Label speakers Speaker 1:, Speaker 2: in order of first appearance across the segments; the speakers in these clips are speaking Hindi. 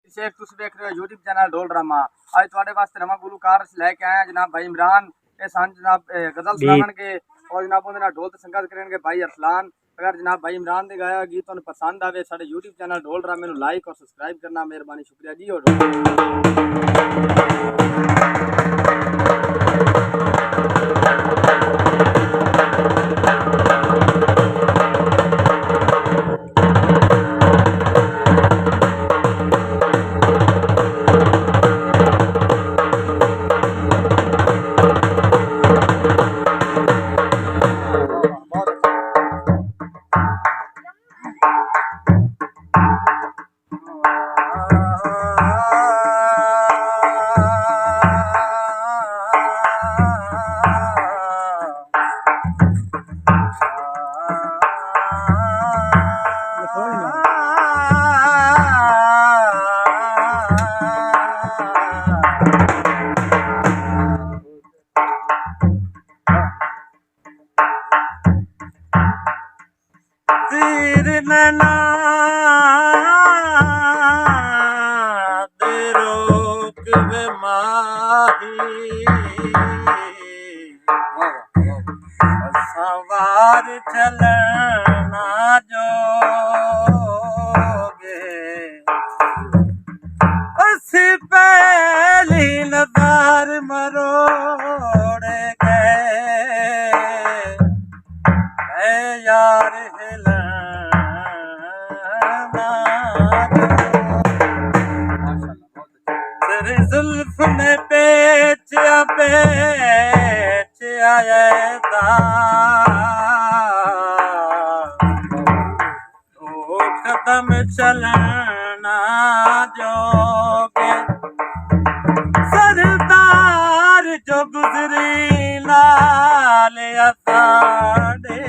Speaker 1: शेख तुम देख रहे हो यूट्यूब चैनल ढोल ड्रामा। आज थोड़े वास्ते नवा गुलकार लेके आए हैं जनाब भाई इमरान। ये सान जनाब गजल सुनावन के और जनाब उन्हें ढोल संगत करेंगे भाई अरसलान। अगर जनाब भाई इमरान दे गाया गीत तुम पसंद आवे साडे यूट्यूब चैनल ढोल ड्रामे नू लाइक और सब्सक्राइब करना मेहरबानी शुक्रिया जी। और
Speaker 2: सवार चलना जोगे असी पहली नज़र मरोड़ गए यार हिलना तेरे जुल्फ ने बेच आया दो कदम चलना जोगे सरदार जो गुजरी लाल असाड़े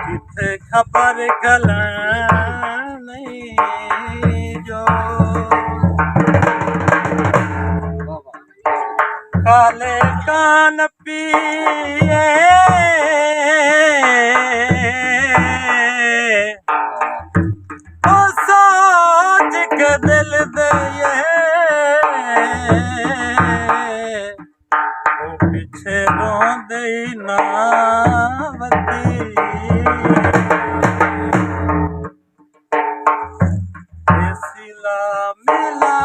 Speaker 2: किथे खबर गल नहीं जो काले कान पिए ओ सोच के दिल दे ओ पीछे रोंदे नावती सिला मिला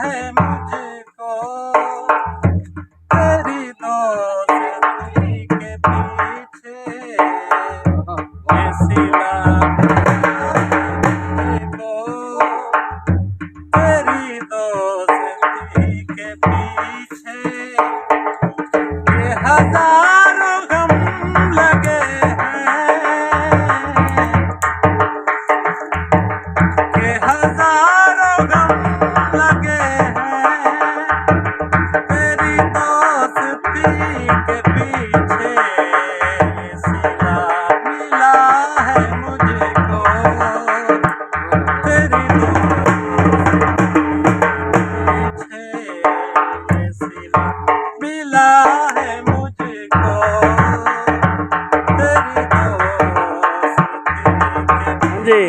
Speaker 2: है मुझको तेरी दोस्ती के पीछे सिला मुझको तेरी दोस्ती के पीछे ये हजारों गम लगे हैं हजारों गम लगे हैं तेरी दोस्ती के पीछे सिला मिला है मुझको तेरी दोस्ती के सिला मिला है मुझको तेरी दोस्ती के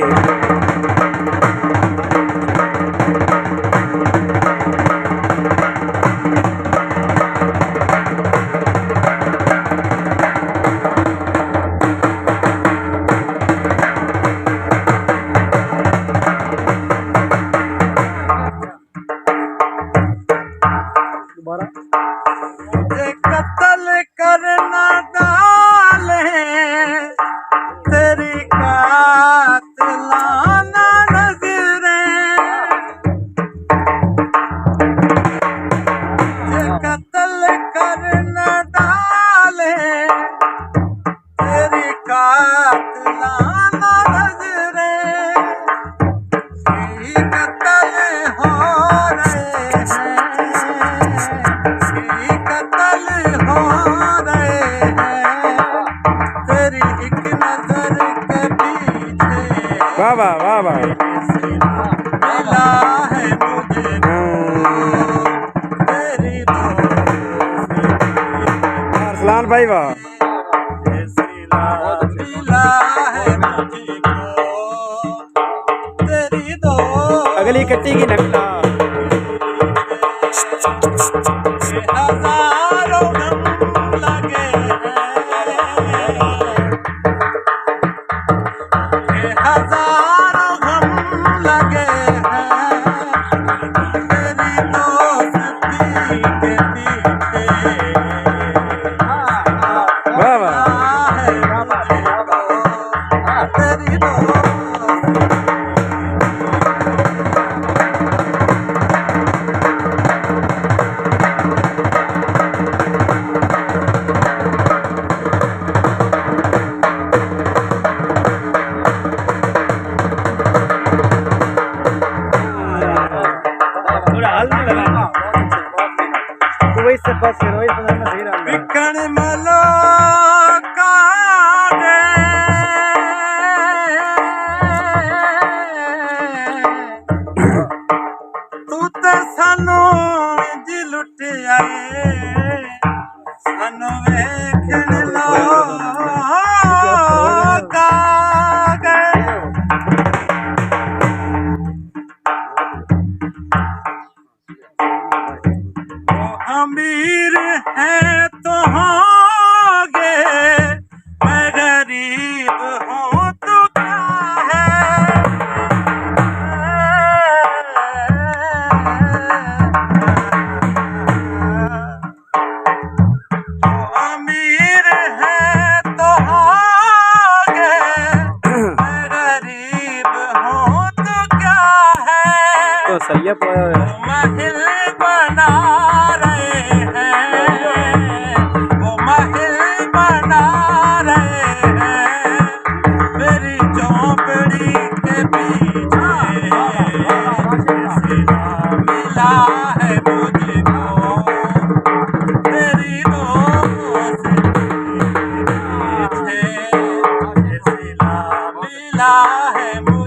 Speaker 2: मुझे कत्ल करना डाले तेरी कातिलाना नजरें मुझे कत्ल करना डाले तेरी कातिलाना नजरें कत्ल हो रहे हैं कत्ल हो रहे हैं तेरी एक नजर के पीछे
Speaker 3: वाह वाह वाह वाह
Speaker 2: मिला है मुझे तेरी दोस्ती
Speaker 3: अरसलान भाई वाह
Speaker 2: मिला है मुझको तेरी तेरी दोस्ती
Speaker 3: अगली कट्टी की नकला
Speaker 2: हजारों गम लगे हैं, हजारों गम लगे हैं तेरी दोस्ती के पीछे।
Speaker 3: वाह वाह
Speaker 2: है तेरी दोस्ती
Speaker 3: थोड़ा हाल में लगा तो वही से बस फिर वही पता सही रहा
Speaker 2: विकण मलो काने तू ते सानू जी लुट आए सानू वेखण लोका गए अमीर है तो होंगे मैं गरीब हूँ तो क्या है अमीर है तो होंगे मैं गरीब हूँ तो क्या है
Speaker 3: तो सही है
Speaker 2: महल बना रहे हैं वो महल बना रहे हैं मेरी झोंपड़ी के पीछे सिला मिला है मुझको तेरी दोस्ती के पीछे सिला मिला है मुझको।